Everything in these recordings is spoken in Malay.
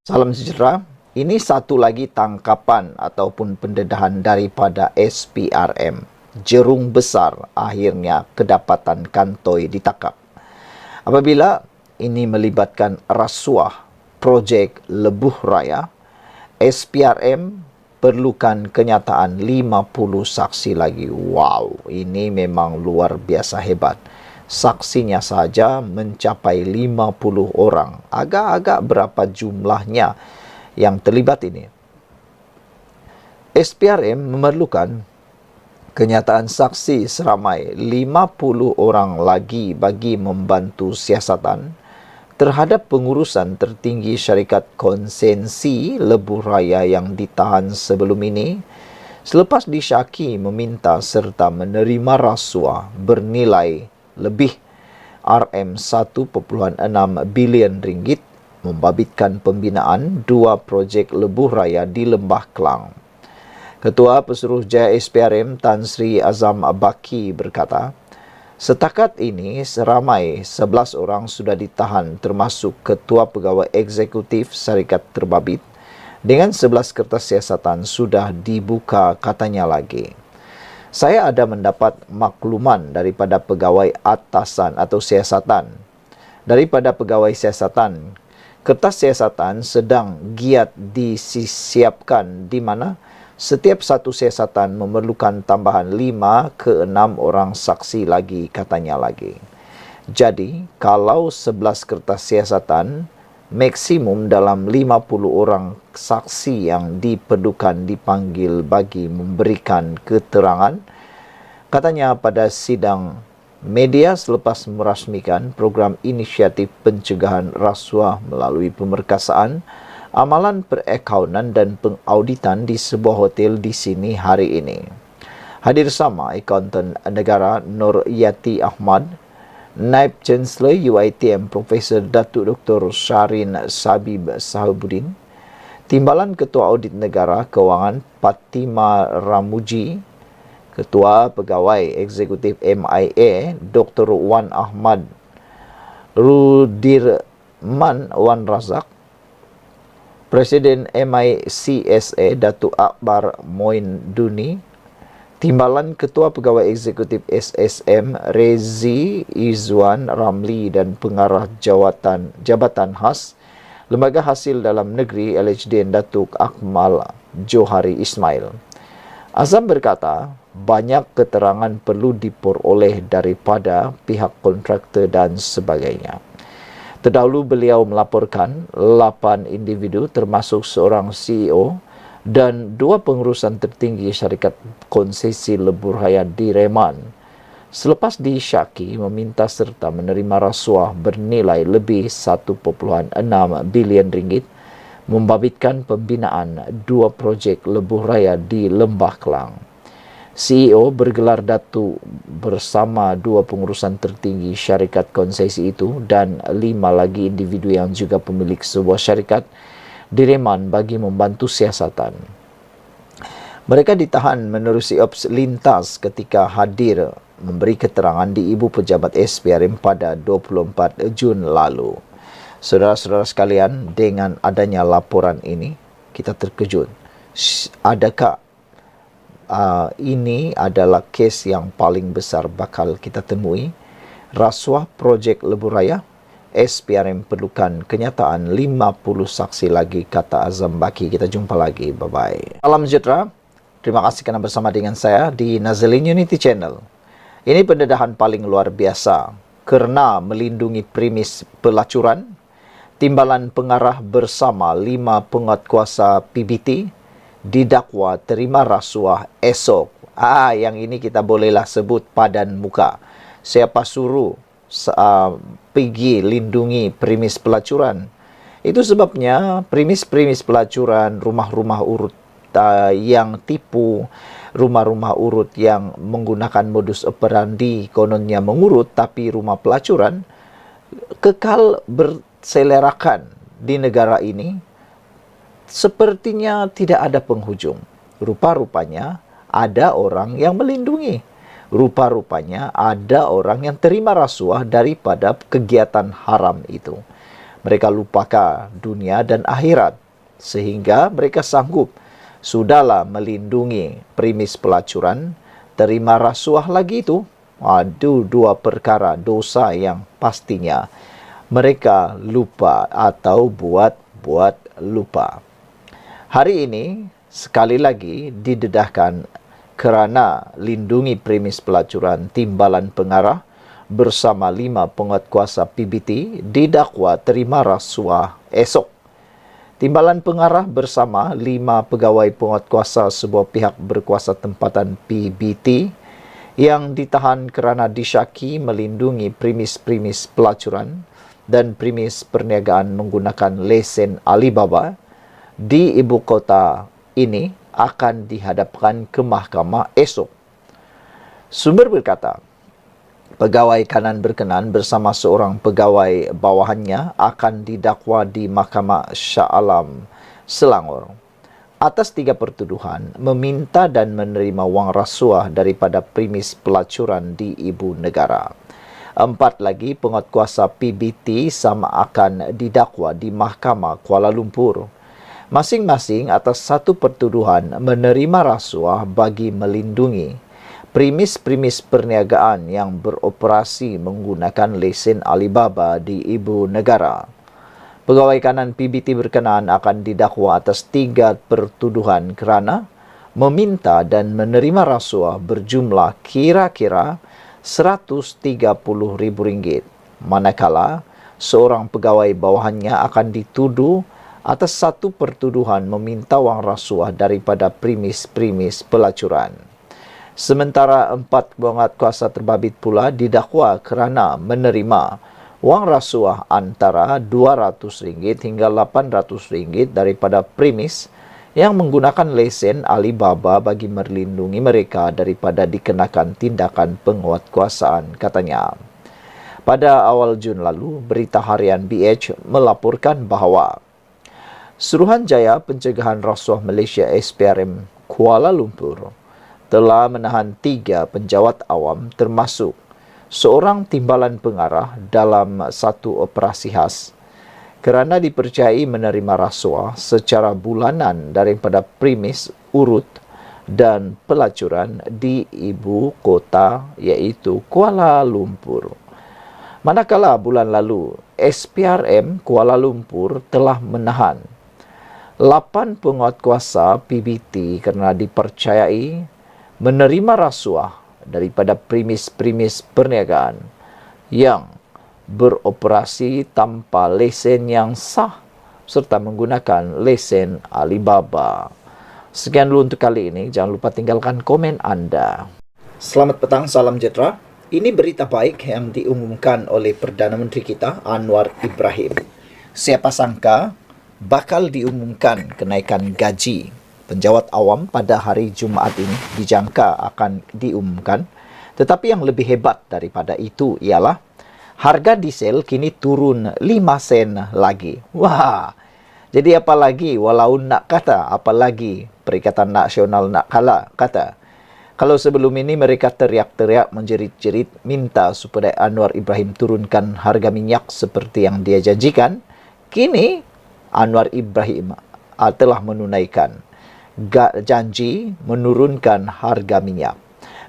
Salam sejahtera. Ini satu lagi tangkapan ataupun pendedahan daripada SPRM. Jerung besar akhirnya kedapatan kantoi ditangkap. Apabila ini melibatkan rasuah projek Lebuh Raya, SPRM perlukan kenyataan 50 saksi lagi. Wow, ini memang luar biasa hebat. Saksinya saja mencapai 50 orang. Agak-agak berapa jumlahnya yang terlibat ini. SPRM memerlukan kenyataan saksi seramai 50 orang lagi bagi membantu siasatan terhadap pengurusan tertinggi syarikat konsensi Lebuh Raya yang ditahan sebelum ini selepas disyaki meminta serta menerima rasuah bernilai lebih RM1.6 bilion ringgit membabitkan pembinaan dua projek Lebuh Raya di Lembah Kelang. Ketua Pesuruhjaya SPRM Tan Sri Azam Baki berkata, setakat ini seramai 11 orang sudah ditahan termasuk Ketua Pegawai Eksekutif Syarikat Terbabit dengan 11 kertas siasatan sudah dibuka katanya lagi. Saya ada mendapat makluman daripada pegawai atasan atau siasatan. Daripada pegawai siasatan, kertas siasatan sedang giat disiapkan di mana setiap satu siasatan memerlukan tambahan 5 ke 6 orang saksi lagi katanya lagi. Jadi, kalau 11 kertas siasatan, maksimum dalam 50 orang saksi yang diperlukan dipanggil bagi memberikan keterangan. Katanya pada sidang media selepas merasmikan program inisiatif pencegahan rasuah melalui pemerkasaan, amalan perakaunan dan pengauditan di sebuah hotel di sini hari ini. Hadir sama Akauntan Negara Nur Yati Ahmad, Naib Chancellor UiTM Profesor Datuk Dr. Sharin Sabib Sahabuddin, Timbalan Ketua Audit Negara Kewangan Fatima Ramuji, Ketua Pegawai Eksekutif MIA Dr. Wan Ahmad Rudirman Wan Razak, Presiden MICSA Datuk Akbar Moin Duni, Timbalan Ketua Pegawai Eksekutif SSM Rezi Izwan Ramli dan Pengarah Jabatan Khas Lembaga Hasil Dalam Negeri LHDN Datuk Akmal Johari Ismail. Azam berkata, banyak keterangan perlu diperoleh daripada pihak kontraktor dan sebagainya. Terdahulu beliau melaporkan 8 individu termasuk seorang CEO dan 2 pengurusan tertinggi syarikat konsesi Lebuh Raya di Reman selepas disyaki meminta serta menerima rasuah bernilai lebih 1.6 bilion ringgit membabitkan pembinaan 2 projek Lebuh Raya di Lembah Kelang. CEO bergelar Datuk bersama 2 pengurusan tertinggi syarikat konsesi itu dan 5 lagi individu yang juga pemilik sebuah syarikat di Reman bagi membantu siasatan. Mereka ditahan menerusi ops lintas ketika hadir memberi keterangan di Ibu Pejabat SPRM pada 24 Jun lalu. Saudara-saudara sekalian, dengan adanya laporan ini, kita terkejut. Adakah ini adalah kes yang paling besar bakal kita temui? Rasuah projek Lebuh Raya? SPRM perlukan kenyataan 50 saksi lagi, kata Azam Baki. Kita jumpa lagi. Bye-bye. Salam sejahtera. Terima kasih kerana bersama dengan saya di Nazalin Unity Channel. Ini pendedahan paling luar biasa kerana melindungi premis pelacuran. Timbalan pengarah bersama 5 penguatkuasa PBT didakwa terima rasuah esok. Yang ini kita bolehlah sebut padan muka. Siapa suruh pergi lindungi premis pelacuran? Itu sebabnya premis-premis pelacuran, rumah-rumah urut yang tipu, rumah-rumah urut yang menggunakan modus operandi kononnya mengurut, tapi rumah pelacuran kekal berselerakan di negara ini. Sepertinya tidak ada penghujung. Rupa-rupanya ada orang yang melindungi. Rupa-rupanya ada orang yang terima rasuah daripada kegiatan haram itu. Mereka lupakan dunia dan akhirat sehingga mereka sanggup sudahlah melindungi premis pelacuran, terima rasuah lagi itu. Aduh, dua perkara dosa yang pastinya mereka lupa atau buat lupa. Hari ini sekali lagi didedahkan kerana lindungi premis pelacuran timbalan pengarah bersama 5 penguatkuasa PBT didakwa terima rasuah esok. Timbalan pengarah bersama 5 pegawai penguatkuasa sebuah pihak berkuasa tempatan PBT yang ditahan kerana disyaki melindungi premis-premis pelacuran dan premis perniagaan menggunakan lesen Alibaba di ibu kota ini akan dihadapkan ke mahkamah esok. Sumber berkata, pegawai kanan berkenan bersama seorang pegawai bawahannya akan didakwa di Mahkamah Shah Alam, Selangor atas 3 pertuduhan meminta dan menerima wang rasuah daripada premis pelacuran di ibu negara. 4 lagi penguatkuasa PBT sama akan didakwa di Mahkamah Kuala Lumpur. Masing-masing atas 1 pertuduhan menerima rasuah bagi melindungi premis-premis perniagaan yang beroperasi menggunakan lesen Alibaba di ibu negara. Pegawai kanan PBT berkenaan akan didakwa atas 3 pertuduhan kerana meminta dan menerima rasuah berjumlah kira-kira RM130,000, manakala seorang pegawai bawahannya akan dituduh atas 1 pertuduhan meminta wang rasuah daripada premis-premis pelacuran. Sementara 4 penguatkuasa terbabit pula didakwa kerana menerima wang rasuah antara RM200 hingga RM800 daripada premis yang menggunakan lesen Alibaba bagi melindungi mereka daripada dikenakan tindakan penguatkuasaan, katanya. Pada awal Jun lalu, berita harian BH melaporkan bahawa Suruhanjaya Pencegahan Rasuah Malaysia SPRM Kuala Lumpur telah menahan 3 penjawat awam termasuk seorang timbalan pengarah dalam satu operasi khas kerana dipercayai menerima rasuah secara bulanan daripada premis urut dan pelacuran di ibu kota iaitu Kuala Lumpur. Manakala bulan lalu, SPRM Kuala Lumpur telah menahan 8 penguatkuasa PBT kerana dipercayai menerima rasuah daripada premis-premis perniagaan yang beroperasi tanpa lesen yang sah serta menggunakan lesen Alibaba. Sekian dulu untuk kali ini. Jangan lupa tinggalkan komen anda. Selamat petang, salam sejahtera. Ini berita baik yang diumumkan oleh Perdana Menteri kita, Anwar Ibrahim. Siapa sangka bakal diumumkan kenaikan gaji penjawat awam pada hari Jumaat ini, dijangka akan diumumkan. Tetapi yang lebih hebat daripada itu ialah harga diesel kini turun 5 sen lagi. Wah! Jadi apa lagi, walau nak kata, apalagi Perikatan Nasional nak kata. Kalau sebelum ini mereka teriak-teriak, menjerit-jerit, minta supaya Anwar Ibrahim turunkan harga minyak seperti yang dia janjikan, kini Anwar Ibrahim telah menunaikan janji menurunkan harga minyak.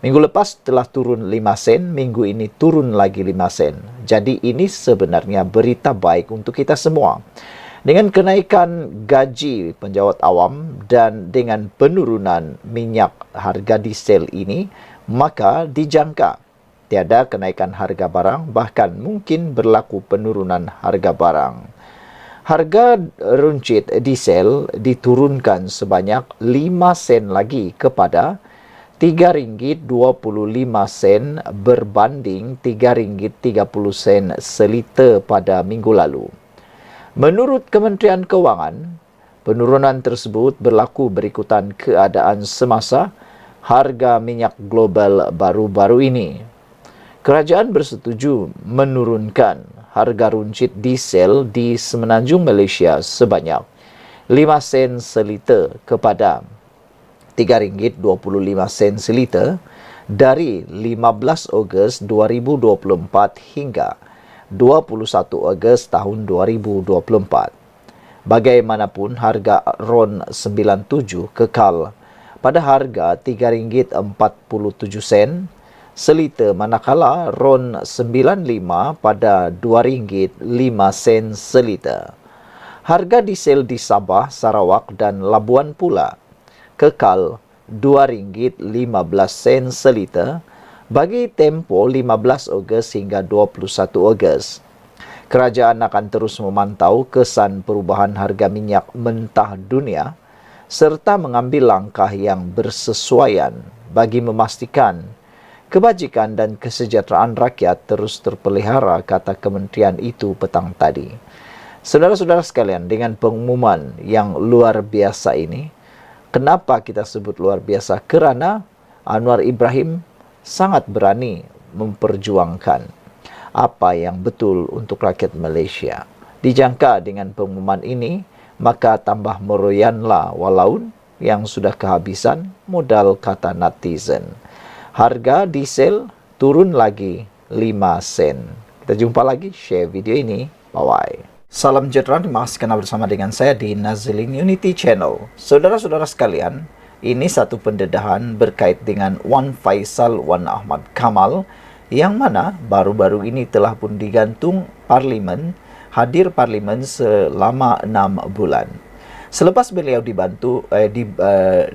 Minggu lepas telah turun 5 sen, minggu ini turun lagi 5 sen. Jadi ini sebenarnya berita baik untuk kita semua. Dengan kenaikan gaji penjawat awam dan dengan penurunan minyak harga diesel ini, maka dijangka tiada kenaikan harga barang, bahkan mungkin berlaku penurunan harga barang. Harga runcit diesel diturunkan sebanyak 5 sen lagi kepada RM3.25 berbanding RM3.30 seliter pada minggu lalu. Menurut Kementerian Kewangan, penurunan tersebut berlaku berikutan keadaan semasa harga minyak global baru-baru ini. Kerajaan bersetuju menurunkan harga runcit diesel di Semenanjung Malaysia sebanyak 5 sen seliter kepada RM3.25 seliter dari 15 Ogos 2024 hingga 21 Ogos tahun 2024. Bagaimanapun, harga RON 97 kekal pada harga RM3.47 seliter, manakala RON 95 pada RM2.05 seliter. Harga diesel di Sabah, Sarawak dan Labuan pula kekal RM2.15 seliter bagi tempoh 15 Ogos hingga 21 Ogos. Kerajaan akan terus memantau kesan perubahan harga minyak mentah dunia serta mengambil langkah yang bersesuaian bagi memastikan kebajikan dan kesejahteraan rakyat terus terpelihara, kata kementerian itu petang tadi. Saudara-saudara sekalian, dengan pengumuman yang luar biasa ini, kenapa kita sebut luar biasa? Kerana Anwar Ibrahim sangat berani memperjuangkan apa yang betul untuk rakyat Malaysia. Dijangka dengan pengumuman ini, maka tambah meroyanlah walaun yang sudah kehabisan modal, kata netizen. Harga diesel turun lagi 5 sen. Kita jumpa lagi, share video ini. Bye-bye. Salam sejahtera, terima kasih kerana bersama dengan saya di Nazlin Unity Channel. Saudara-saudara sekalian, ini satu pendedahan berkait dengan Wan Faisal Wan Ahmad Kamal, yang mana baru-baru ini telah pun digantung Parlimen, hadir Parlimen selama 6 bulan. Selepas beliau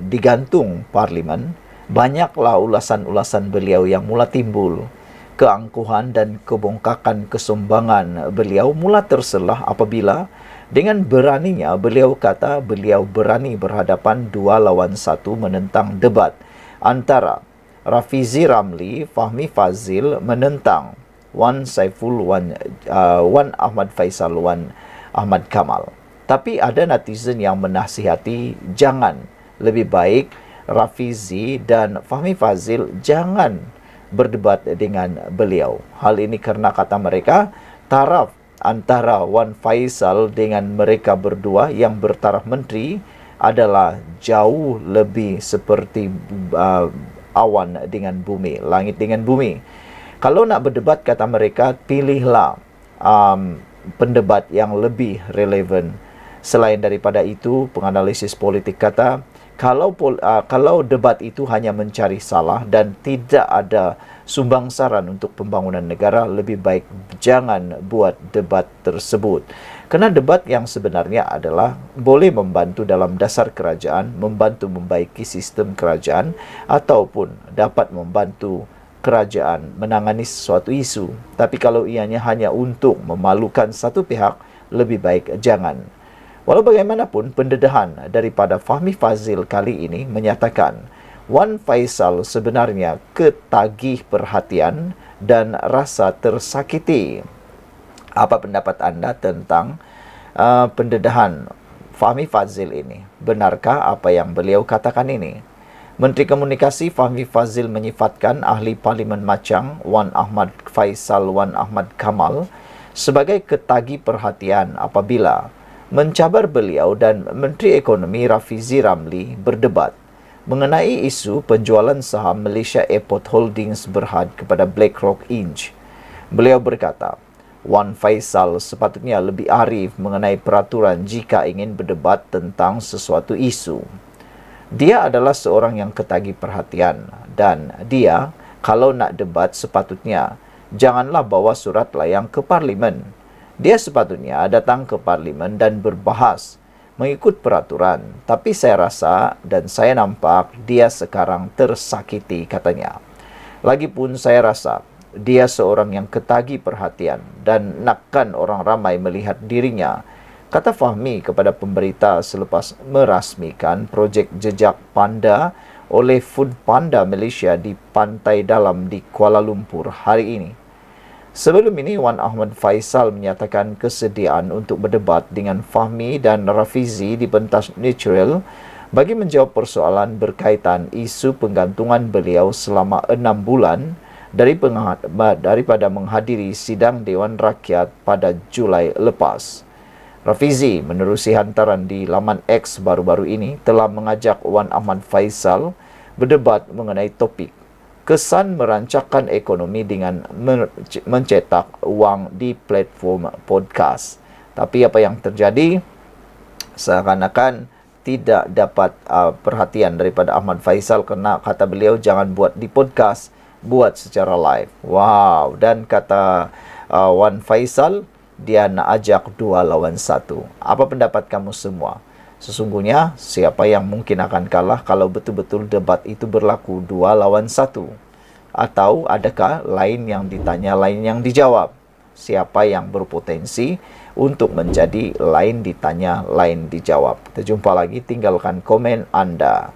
digantung Parlimen, banyaklah ulasan-ulasan beliau yang mula timbul. Keangkuhan dan kebongkakan kesumbangan beliau mula terselah apabila dengan beraninya beliau kata beliau berani berhadapan 2 lawan 1 menentang debat antara Rafizi Ramli, Fahmi Fazil menentang Wan Ahmad Faisal Wan Ahmad Kamal. Tapi ada netizen yang menasihati jangan, lebih baik Rafizi dan Fahmi Fazil jangan berdebat dengan beliau. Hal ini kerana kata mereka taraf antara Wan Faisal dengan mereka berdua yang bertaraf menteri adalah jauh lebih seperti awan dengan bumi, langit dengan bumi. Kalau nak berdebat, kata mereka, pilihlah pendebat yang lebih relevan. Selain daripada itu, penganalisis politik kata, kalau debat itu hanya mencari salah dan tidak ada sumbangsaran untuk pembangunan negara, lebih baik jangan buat debat tersebut. Kerana debat yang sebenarnya adalah boleh membantu dalam dasar kerajaan, membantu membaiki sistem kerajaan, ataupun dapat membantu kerajaan menangani sesuatu isu. Tapi kalau ianya hanya untuk memalukan satu pihak, lebih baik jangan. Walau bagaimanapun, pendedahan daripada Fahmi Fazil kali ini menyatakan Wan Faisal sebenarnya ketagih perhatian dan rasa tersakiti. Apa pendapat anda tentang pendedahan Fahmi Fazil ini? Benarkah apa yang beliau katakan ini? Menteri Komunikasi Fahmi Fazil menyifatkan ahli Parlimen Machang Wan Ahmad Faisal Wan Ahmad Kamal sebagai ketagih perhatian apabila mencabar beliau dan Menteri Ekonomi Rafizi Ramli berdebat mengenai isu penjualan saham Malaysia Airport Holdings Berhad kepada BlackRock Inc. Beliau berkata, Wan Faisal sepatutnya lebih arif mengenai peraturan jika ingin berdebat tentang sesuatu isu. Dia adalah seorang yang ketagih perhatian dan dia kalau nak debat sepatutnya janganlah bawa surat layang ke Parlimen. Dia sepatutnya datang ke Parlimen dan berbahas mengikut peraturan. Tapi saya rasa dan saya nampak dia sekarang tersakiti, katanya. Lagipun saya rasa dia seorang yang ketagih perhatian dan nakkan orang ramai melihat dirinya, kata Fahmi kepada pemberita selepas merasmikan projek jejak panda oleh Food Panda Malaysia di Pantai Dalam di Kuala Lumpur hari ini. Sebelum ini, Wan Ahmad Faisal menyatakan kesediaan untuk berdebat dengan Fahmi dan Rafizi di pentas Natural bagi menjawab persoalan berkaitan isu penggantungan beliau selama 6 bulan daripada menghadiri sidang Dewan Rakyat pada Julai lepas. Rafizi menerusi hantaran di laman X baru-baru ini telah mengajak Wan Ahmad Faisal berdebat mengenai topik kesan merancangkan ekonomi dengan mencetak uang di platform podcast. Tapi apa yang terjadi? Seakan-akan tidak dapat perhatian daripada Ahmad Faisal kerana kata beliau jangan buat di podcast, buat secara live. Wow, dan kata Wan Faisal, dia nak ajak 2 lawan 1. Apa pendapat kamu semua? Sesungguhnya, siapa yang mungkin akan kalah kalau betul-betul debat itu berlaku 2 lawan 1? Atau adakah lain yang ditanya, lain yang dijawab? Siapa yang berpotensi untuk menjadi lain ditanya, lain dijawab? Kita jumpa lagi, tinggalkan komen Anda.